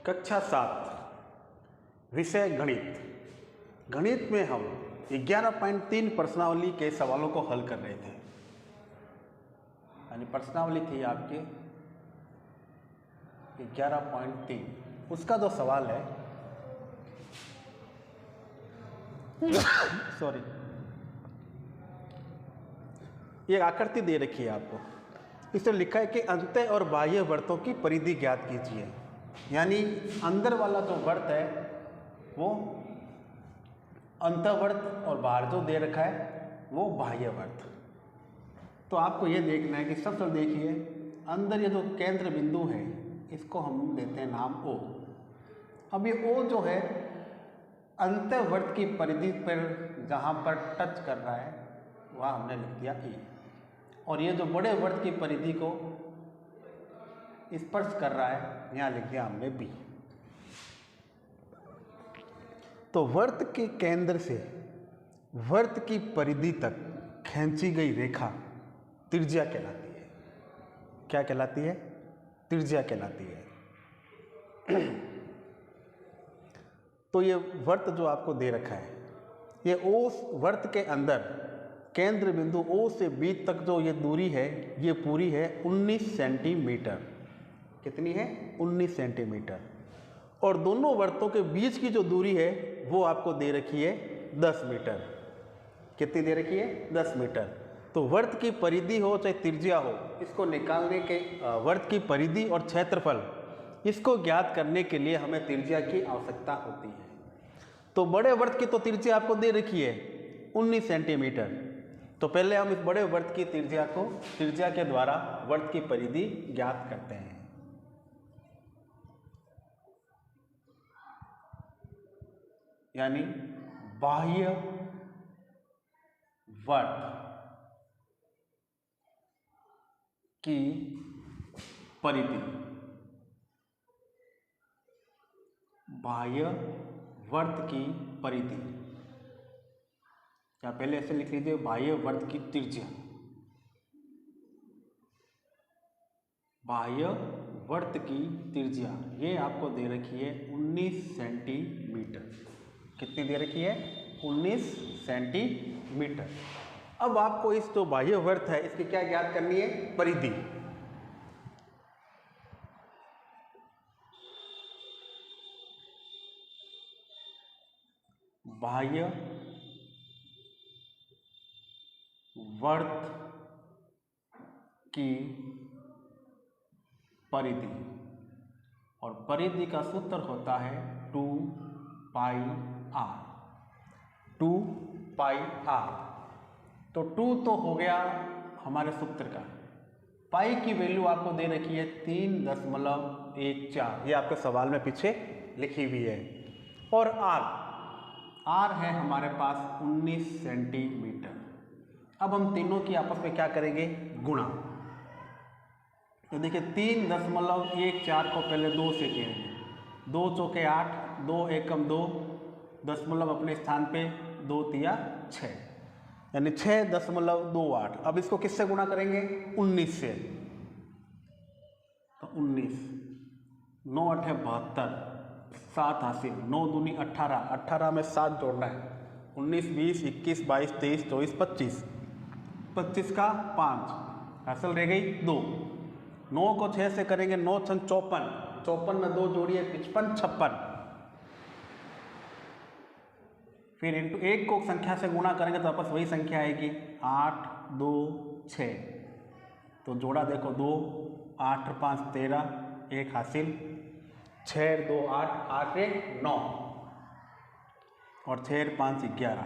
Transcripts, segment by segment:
कक्षा 7 विषय गणित। गणित में हम 11.3 प्रश्नावली के सवालों को हल कर रहे थे। यानी प्रश्नावली थी आपके 11.3। उसका जो सवाल है सॉरी, ये आकृति दे रखी है आपको। इसमें लिखा है कि अंत और बाह्य वृत्तों की परिधि ज्ञात कीजिए। यानी अंदर वाला जो वृत्त है वो अंतःवर्त और बाहर जो दे रखा है वो बाह्य वृत्त। तो आपको ये देखना है कि सबसे देखिए अंदर ये जो केंद्र बिंदु है इसको हम देते हैं नाम O। अब ये O जो है अंतःवर्त की परिधि पर जहाँ पर टच कर रहा है वहाँ हमने लिख दिया E। और ये जो बड़े वर्त की परिधि को स्पर्श कर रहा है यहाँ लिख दिया हमने B। तो वर्त के केंद्र से वर्त की परिधि तक खींची गई रेखा त्रिज्या कहलाती है। क्या कहलाती है? त्रिज्या कहलाती है। तो ये वर्त जो आपको दे रखा है ये उस वर्त के अंदर केंद्र बिंदु O से B तक जो ये दूरी है ये पूरी है 19 सेंटीमीटर। कितनी है? 19 सेंटीमीटर। और दोनों वर्तों के बीच की जो दूरी है वो आपको दे रखी है 10 मीटर। कितनी दे रखी है? 10 मीटर। तो वर्त की परिधि हो चाहे त्रिज्या हो, इसको निकालने के वर्त की परिधि और क्षेत्रफल इसको ज्ञात करने के लिए हमें त्रिज्या की आवश्यकता होती है। तो बड़े वर्त की तो त्रिज्या आपको दे रखी है 19 सेंटीमीटर। तो पहले हम इस बड़े वर्त की त्रिज्या के द्वारा वर्त की परिधि ज्ञात करते हैं। यानी बाह्य वर्त की परिधि, बाह्य वर्त की परिधि, या पहले ऐसे लिख लीजिए बाह्य वर्त की त्रिज्या। बाह्य वर्त की त्रिज्या ये आपको दे रखी है 19 सेंटीमीटर। कितनी दे रखी है? 19 सेंटीमीटर। अब आपको इस जो बाह्य वर्त है इसकी क्या ज्ञात करनी है? परिधि। बाह्य वर्त की परिधि, और परिधि का सूत्र होता है 2 पाई r। 2 पाई r। तो 2 तो हो गया हमारे सूत्र का। पाई की वैल्यू आपको दे रखी है 3.14। ये आपके सवाल में पीछे लिखी हुई है। और r है हमारे पास 19 सेंटीमीटर। अब हम तीनों की आपस में क्या करेंगे? गुणा। तो देखिए 3.14 को पहले 2 से करेंगे। 2 चौके 8, 2 एकम 2, दशमलव अपने स्थान पे, 2 तिया 6, यानी 6.28। अब इसको किससे गुणा करेंगे? 19 से। तो 19, 9 8 72, 7 हासिल, 9 दूनी 18, 18 में 7 जोड़ना है। 19 20 21 22 23 24 25, 25 का 5 हासिल रह गई 2। 9 को 6 से करेंगे, 9 6 54, 54 में 2 जोड़िए 55 56। फिर इंटू 1 को संख्या से गुणा करेंगे तो वापस वही संख्या आएगी 8 2 6। तो जोड़ा देखो 2, 8 5 13, 1 हासिल, 6 2 8, 8 1 9, और 6 5 11।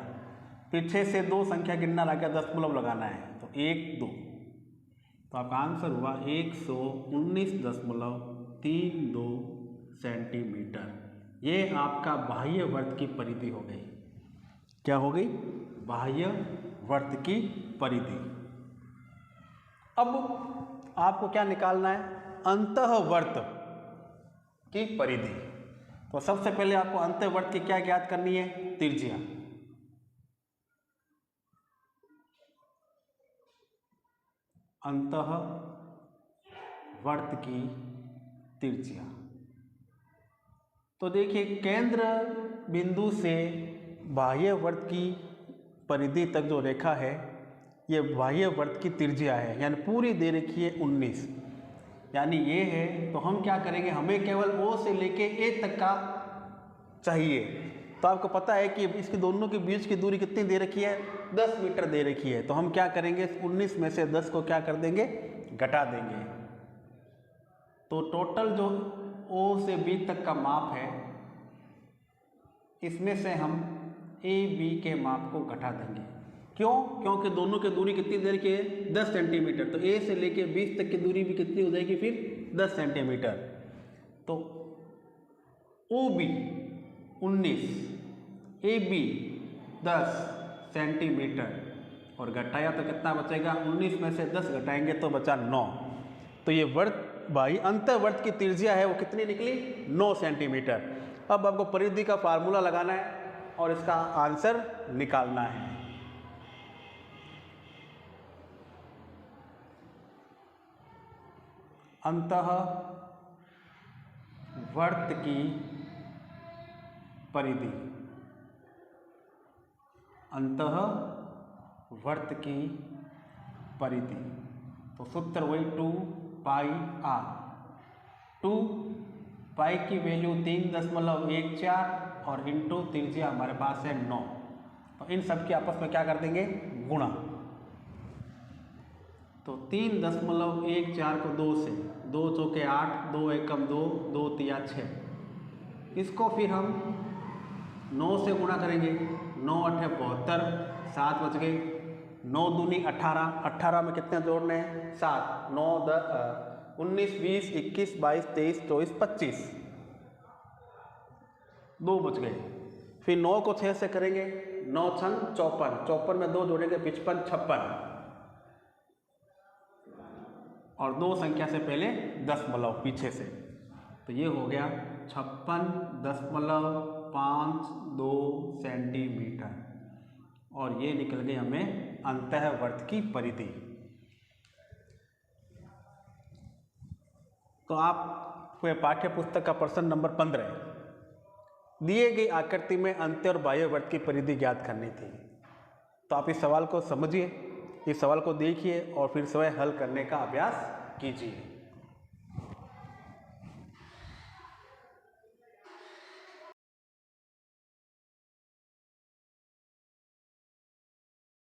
फिर 6 से 2 संख्या गिनना लगा, दशमलव लगाना है, तो 1 2। तो आपका आंसर हुआ 119.32 सेंटीमीटर। ये आपका बाह्य वर्त की परिधि हो गई। क्या हो गई? बाह्य वर्त की परिधि। अब आपको क्या निकालना है? अंतःवर्त की परिधि। तो सबसे पहले आपको अंतःवर्त की क्या ज्ञात करनी है? त्रिज्या। अंतःवर्त की त्रिज्या। तो देखिए केंद्र बिंदु से बाह्य वर्त की परिधि तक जो रेखा है ये बाह्य वर्त की त्रिज्या है, यानी पूरी दे रखी है 19, यानी ये है। तो हम क्या करेंगे, हमें केवल O से लेके A तक का चाहिए। तो आपको पता है कि इसके दोनों के बीच की दूरी कितनी दे रखी है, 10 मीटर दे रखी है। तो हम क्या करेंगे, 19 में से 10 को क्या कर देंगे, घटा देंगे। तो टोटल जो O से B तक का माप है इसमें से हम AB के माप को घटा देंगे। क्यों? क्योंकि दोनों की दूरी कितनी दे रखी है, 10 सेंटीमीटर। तो A से लेके 20 तक की दूरी भी कितनी हो जाएगी फिर, 10 सेंटीमीटर। तो OB 19, AB 10 सेंटीमीटर और घटाया तो कितना बचेगा, 19 में से 10 घटाएंगे तो बचा 9। तो ये वर्त बाह्य अंतःवर्त की त्रिज्या है वो कितनी निकली, 9 सेंटीमीटर। अब आपको परिधि का फार्मूला लगाना है और इसका आंसर निकालना है। अंतःवर्त की परिधि, अंतःवर्त की परिधि, तो सूत्र वही 2 पाई r। 2 पाई की वैल्यू 3.14 और इंटू त्रिज्या हमारे पास है 9। तो इन सब के आपस में क्या कर देंगे, गुणा। तो 3.14 को 2 से, 2 चौके 8, 2 एकम 2, 2 तिया 6। इसको फिर हम 9 से गुणा करेंगे, 9 8 72, 7 बच गए। 9 दूनी 18, 18 में कितने जोड़ने हैं, 7, 9 10 19 20 21 22 23 24 25, 2 बच गए। फिर 9 को 6 से करेंगे, 9 छंग 54, 54 में 2 जोड़ेंगे 55 56 और 2 संख्या से पहले दशमलव पीछे से। तो ये हो गया 56.52 सेंटीमीटर और ये निकल गई हमें अंतःवर्त की परिधि। तो आपको पाठ्य पुस्तक का प्रश्न नंबर 15 दिए गई आकृति में अंत्य और बाह्य वर्त की परिधि ज्ञात करनी थी। तो आप इस सवाल को समझिए, इस सवाल को देखिए और फिर स्वयं हल करने का अभ्यास कीजिए।